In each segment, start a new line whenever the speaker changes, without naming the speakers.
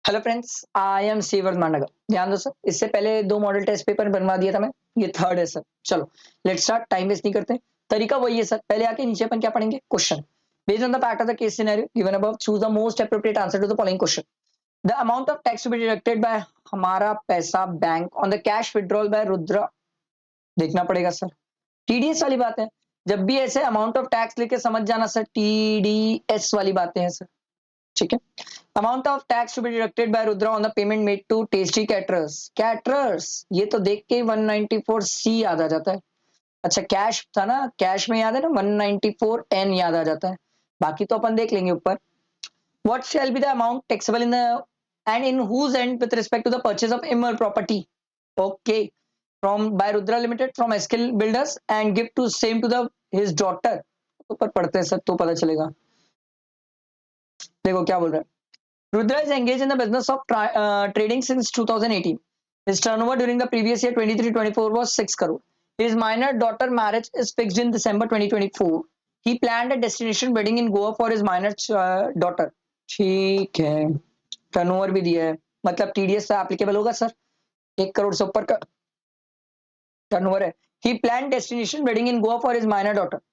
Hello friends, I am सीवर्ध मांडगा। ध्यान दो सर, इससे पहले दो मॉडल टेस्ट पेपर बनवा दिया था मैं। ये थर्ड है सर। चलो लेट्स स्टार्ट, टाइम वेस्ट नहीं करते। तरीका वही है सर, पहले आके नीचे अपन क्या पढ़ेंगे, question based on the fact of the case scenario given above choose the most appropriate answer to the following question. The amount of tax to be deducted by हमारा पैसा bank on the cash withdrawal by Rudra. देखना पड़ेगा sir, TDS वाली बात है। जब भी ऐसे अमाउंट ऑफ टैक्स लेके समझ जाना सर, टीडीएस वाली बातें हैं सर। ठीक है। Amount of tax to be deducted by Rudra on the payment made to tasty caterers. Caterers ये तो देख के 194 सी याद आ जाता है। अच्छा कैश था ना, कैश में याद है ना, 194 एन याद आ जाता है। बाकी तो अपन देख लेंगे ऊपर। What shall be the amount taxable in the hand in whose hand with respect to the purchase of इमर property. Okay, from by Rudra limited from एस्किल builders and give to same to the his daughter. ऊपर पढ़ते हैं sir तो पता चलेगा। देखो क्या बोल रहा है। Rudra is engaged in the business of trading since 2018. His turnover during the previous year 23-24 was 6 crore. His minor daughter marriage is fixed in December 2024. He planned a destination wedding in Goa for his minor daughter. ठीक है, turnover भी दिया है, मतलब TDS से applicable होगा sir. 1 crore से ऊपर का टर्नओवर है। He planned destination wedding in Goa for his minor daughter.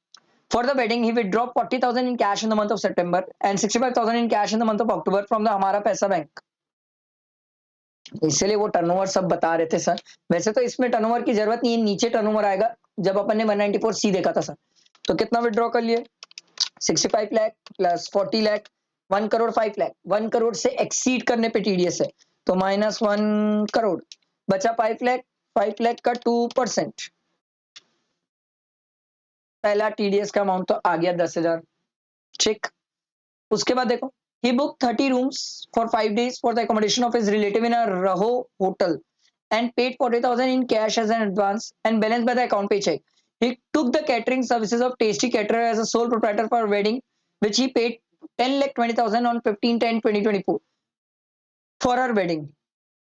For the wedding, he withdrew 40,000 in cash in the month of September and 65,000 in cash in the month of October from the हमारा पैसा bank. इसलिए वो turnover सब बता रहे थे sir. वैसे तो इसमें टर्नओवर की जरूरत नहीं है, नीचे टर्नओवर आएगा जब अपन ने 194 सी देखा था सर। तो कितना विड्रॉ कर लिए, 65 लाख प्लस 40 लाख, 1 करोड़ 5 लाख। 1 करोड़ से एक्सीड करने पे टीडीएस है तो -1 करोड़, बचा 5 लाख। 5 लाख का 2%, पहला टीडीएस का अमाउंट तो आ गया 10,000। ठीक। उसके बाद देखो, he booked 30 rooms for 5 days for the accommodation of his relative in a Raho hotel and paid 40,000 in cash as an advance and balance by the account paycheck. He took the catering services of Tasty Caterer as a sole proprietor for a wedding, which he paid 10,20,000 on 15/10/2024 for her wedding.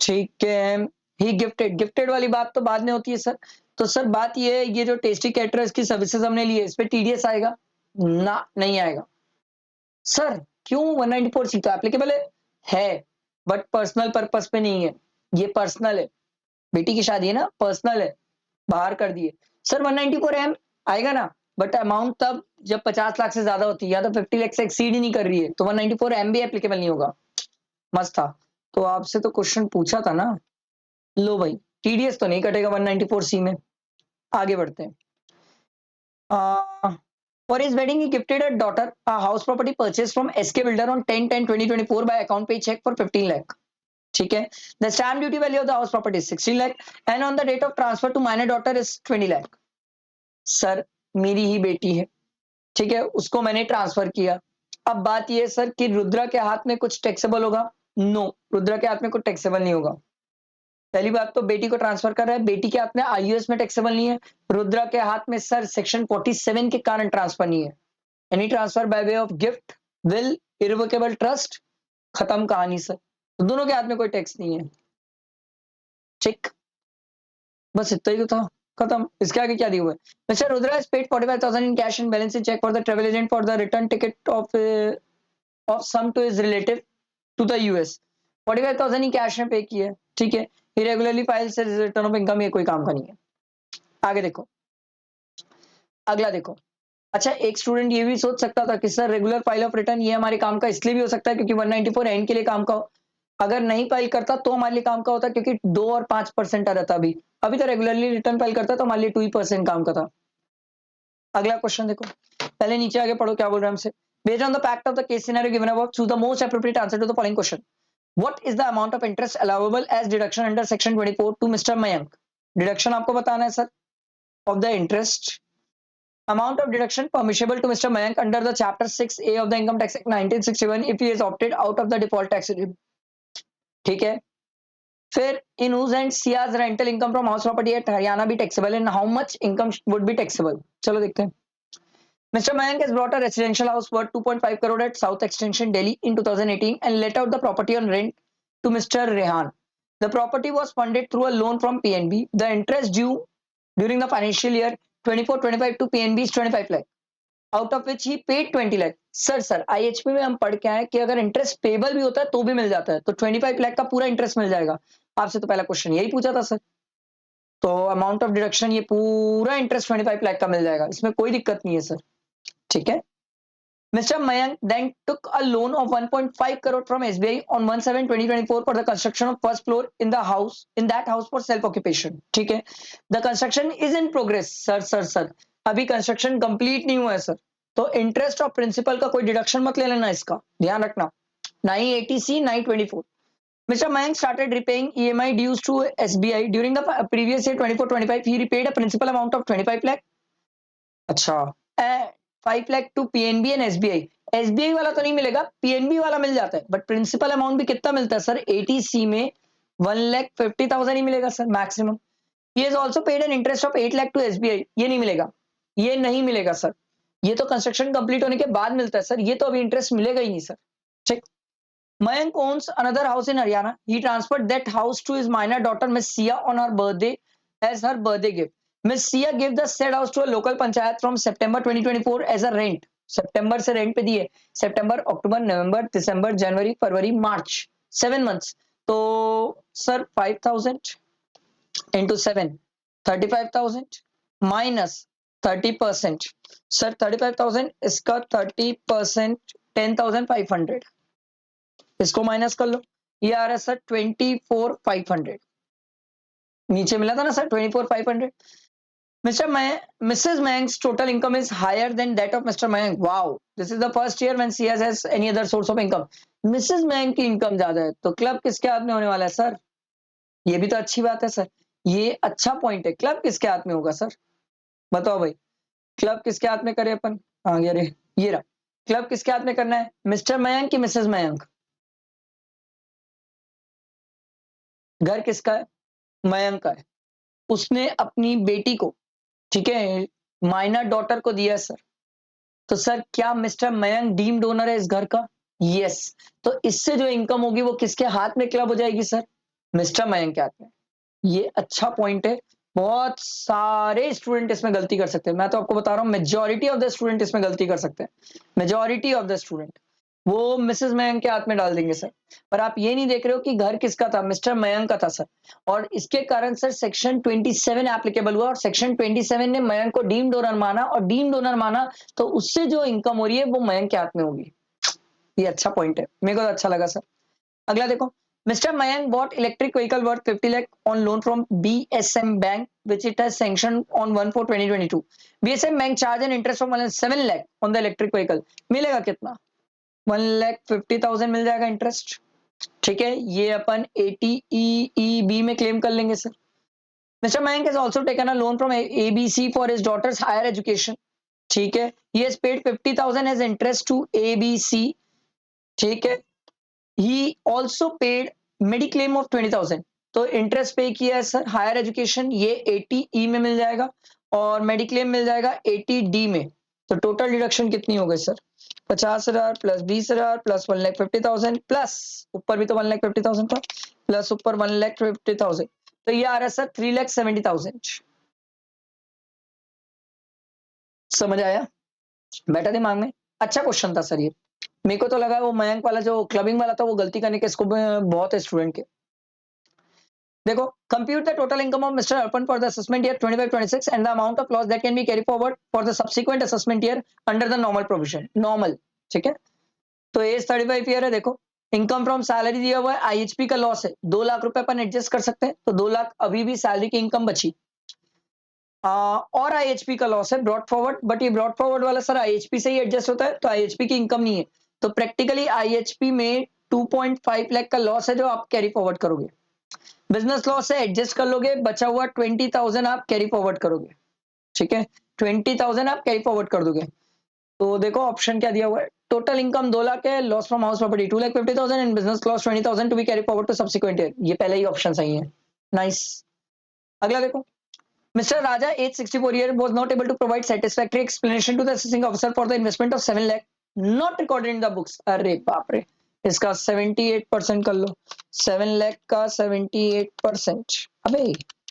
ठीक है। ही gifted वाली बात तो बाद में होती है sir. तो सर बात ये है, ये जो टेस्टी कैटरर्स की सर्विसेज हमने ली है, इस पे टीडीएस आएगा ना? नहीं आएगा सर। क्यों? 194 सी तो एप्लीकेबल है बट पर्सनल पर्पस पे नहीं है। ये पर्सनल है, बेटी की शादी है ना, पर्सनल है, बाहर कर दिए सर। 194 एम आएगा ना, बट अमाउंट तब जब 50 लाख से ज्यादा होती है या तो 50 लाख से एक्सीड ही नहीं कर रही है तो 194 एम भी एप्लीकेबल नहीं होगा। मस्त था। तो आपसे तो क्वेश्चन पूछा था ना। लो भाई, टीडीएस तो नहीं कटेगा 194 सी में। आगे बढ़ते हैं। For his wedding, he gifted a daughter a house property purchased from SK Builder on 10/10/2024 by account pay check for 15 lakh. ठीक है। The stamp duty value of the house property is 16 lakh and on the date of transfer to minor daughter is 20 lakh. Sir मेरी ही बेटी है, ठीक है, उसको मैंने transfer किया। अब बात ये है सर कि रुद्रा के हाथ में कुछ टैक्सेबल होगा? नो, रुद्रा के हाथ में कुछ टैक्सेबल नहीं होगा। पहली बात तो बेटी को ट्रांसफर कर रहा है, बेटी के हाथ में आईयूएस में टैक्सेबल नहीं है। रुद्रा के हाथ में सर सेक्शन 47 के कारण ट्रांसफर नहीं है। Any transfer by way of gift will irrevocable trust, खत्म कहानी सर। तो दोनों के हाथ में कोई टैक्स नहीं है। ठीक, बस इतना ही तो था, खत्म। इसके आगे क्या दिया हुआ है? Mr Rudra has paid 45,000 in cash and balance in cheque for the travel agent for the return ticket of some to his relative to the US. 45,000 ही कैश में पे किया है, ठीक है। He regularly files return of income, ये कोई काम का नहीं है। आगे देखो, अगला देखो। अच्छा, एक स्टूडेंट ये भी सोच सकता था कि sir regular file of return ये हमारे काम का इसलिए भी हो सकता है क्योंकि 194 एंड के लिए काम का हो। अगर नहीं फाइल करता तो हमारे लिए काम का होता, क्योंकि 2 और 5% आ जाता। अभी तो रेगुलरली रिटर्न फाइल करता तो हमारे लिए 2% काम का था। अगला क्वेश्चन देखो, पहले नीचे आगे पढ़ो क्या बोल रहे हैं हमसे। Based on the fact of the case scenario given above, choose the most appropriate answer to the following question. What is the amount of interest allowable as deduction under section 24 to mister Mayank? Deduction आपको बताना है sir of the interest. Amount of deduction permissible to Mr. Mayank under the Chapter 6A of the Income Tax Act 1961 if he is opted out of the default tax regime. ठीक है। फिर in whose hand Sia's rental income from house property at Haryana be taxable and how much income would be taxable? चलो देखते हैं। Mr. Mayank has bought a residential house worth 2.5 crore at South Extension, Delhi in 2018 and let out the property on rent to Mr. Rehan. The property was funded through a loan from PNB. The interest due during the financial year 24-25 to PNB is 25 lakh. Out of which he paid 20 lakh. Sir IHP में हम पढ़ के आए कि अगर interest payable भी होता है तो भी मिल जाता है, तो 25 लाख का पूरा इंटरेस्ट मिल जाएगा। आपसे तो पहला क्वेश्चन यही पूछा था सर। तो अमाउंट ऑफ डिडक्शन ये पूरा इंटरेस्ट 25 लाख का मिल जाएगा, इसमें कोई दिक्कत नहीं है सर। ठीक है। Mr. Mayank then took a loan of 1.5 crore from SBI on 1/7/2024 for the construction of first floor in that house for self occupation. ठीक है। The construction is in progress. Sir अभी कंस्ट्रक्शन कंप्लीट नहीं हुआ है sir, तो interest और principal का कोई डिडक्शन मत ले लेना, इसका ध्यान रखना। ना ही 80C ना ही 24। Mr. Mayank started repaying EMI dues to SBI during the previous year 24-25. He repaid a principal amount of 25 lakh. अच्छा, 5 lakh to PNB and SBI. SBI वाला तो नहीं मिलेगा, पीएनबी वाला मिल जाता है, बट प्रिंसिपल अमाउंट भी कितना मिलता है सर? 80C में 1,50,000 ही मिलेगा sir maximum. He has also paid an interest of 8 lakh to SBI. ये नहीं मिलेगा, ये नहीं मिलेगा सर, ये तो कंस्ट्रक्शन कंप्लीट होने के बाद मिलता है सर, ये तो अभी इंटरेस्ट मिलेगा ही नहीं सर। ठीक। Mayank owns another house in Haryana. He transferred that house to his minor daughter Miss Sia on her birthday as her birthday gift. Miss Sia gave the said house to a local panchayat from September 2024 as a rent. सितंबर से rent पे दिए, सितंबर, अक्टूबर, नवंबर, दिसंबर, जनवरी, फरवरी, मार्च, 7 months। तो sir 5,000 into 7, 35,000 minus 30%। Sir 35,000, इसका 30% 10,500, इसको minus कर लो, ये आ रहा है सर 24,500। नीचे मिला था ना sir 24,500। Mrs. Mayank's total income is higher than that of Mr. Mayank. Wow, this is the first year when she has any other source of income. Mrs. Mayank की इनकम ज्यादा है, तो क्लब किसके हाथ में होने वाला है सर? ये भी तो अच्छी बात है सर, ये अच्छा पॉइंट है। क्लब किसके हाथ में होगा सर? बताओ भाई, क्लब किसके हाथ में करे अपन? हाँ ये रहा क्लब, किसके हाथ में करना है? मिस्टर मयंक की मिसेज मयंक? घर किसका है? मयंक का है। उसने अपनी बेटी को, ठीक है, माइनर डॉटर को दिया सर। तो सर क्या मिस्टर मयंक डीम्ड ओनर है इस घर का? यस। तो इससे जो इनकम होगी वो किसके हाथ में क्लब हो जाएगी सर? मिस्टर मयंक के हाथ में। ये अच्छा पॉइंट है। बहुत सारे स्टूडेंट इसमें गलती कर सकते हैं, मैं तो आपको बता रहा हूं मेजॉरिटी ऑफ द स्टूडेंट इसमें गलती कर सकते हैं। मेजॉरिटी ऑफ द स्टूडेंट वो मिसेस मयंक के हाथ में डाल देंगे सर, पर आप ये नहीं देख रहे हो कि घर किसका था? मिस्टर मयंक का था सर। और इसके कारण सर सेक्शन 27 एप्लीकेबल हुआ, और सेक्शन 27 ने मयंक को डीम्ड ओनर माना, और डीम्ड ओनर माना तो उससे जो इनकम हो रही है वो मयंक के हाथ में होगी। ये अच्छा पॉइंट है, मेरे को तो अच्छा लगा सर। अगला देखो, Mr. Mayank bought electric vehicle worth 50 lakh on loan from BSM Bank, which it has sanctioned on 1/4/2022. BSM Bank charge an interest of 7 lakh on the electric vehicle. मिलेगा कितना? 1,50,000 मिल जाएगा इंटरेस्ट। ठीक है, ये अपन 80EEB में claim कर लेंगे sir. Mr. Mayank has also taken a loan from ABC for his daughter's higher education. ठीक है, he has paid 50,000 as interest to ABC. ठीक है, he also paid mediclaim of 20,000। तो इंटरेस्ट पे किया है सर हायर एजुकेशन, ये 80E में मिल जाएगा, और मेडिक्लेम मिल जाएगा 80D में। तो टोटल डिडक्शन कितनी हो गई सर? 50,000 प्लस 20,000 प्लस 1,50,000 प्लस ऊपर भी तो 1,50,000 था, प्लस ऊपर 1,50,000, तो ये आ रहा है सर 3,70,000। समझ आया? बैठा दिमाग में? अच्छा क्वेश्चन था सर ये। मेरे को तो लगा वो मयंक वाला जो क्लबिंग वाला था वो गलती करने के स्कोप में बहुत है स्टूडेंट के। देखो, compute the total income of mister Arpan for the assessment year 25-26 and the amount of loss that can be carry forward for the subsequent assessment year under the normal provision. Normal, ठीक है। तो as 35 year है। देखो, income from salary दिया हुआ है, IHP का loss है 2 लाख रुपए अपन एडजस्ट कर सकते हैं, तो 2 लाख अभी भी सैलरी की इनकम बची। और आईएचपी का लॉस है ब्रॉड फॉरवर्ड, बट ये ब्रॉड फॉरवर्ड वाला सर आईएचपी से ही एडजस्ट होता है, तो आईएचपी की इनकम नहीं है। तो प्रैक्टिकली आईएचपी में 2.5 लाख का लॉस है जो आप कैरी फॉरवर्ड करोगे। बिजनेस लॉस से एडजस्ट कर लोगे, बचा हुआ 20,000 आप कैरी फॉरवर्ड करोगे। ठीक है, 20,000 आप कैरी फॉरवर्ड कर दोगे। तो देखो ऑप्शन क्या दिया हुआ है, टोटल इनकम 2 लाख है, loss from house property 2,50,000 and business loss 20,000 to be carry forward to subsequent year. ये पहले ही ऑप्शन सही है। नाइस। अगला देखो, Mr. Raja, age 64 year, was not able to provide satisfactory explanation to the assessing officer for the investment of 7 lakh, not recorded in the books. अरे बाप रे, इसका 78% कर लो। 7 लाख का 78%, अबे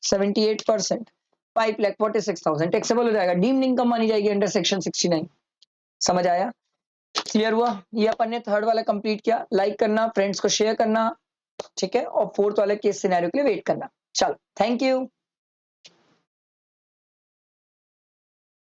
78%, 5,46,000 टैक्सेबल हो जाएगा, डीम्ड इनकम मानी जाएगी अंडर सेक्शन 69। समझ आया? क्लियर हुआ? ये अपन ने थर्ड वाला कंप्लीट किया। लाइक करना, फ्रेंड्स को शेयर करना, ठीक है, और फोर्थ वाले केस सिनेरियो के लिए वेट करना। चलो, थैंक यू।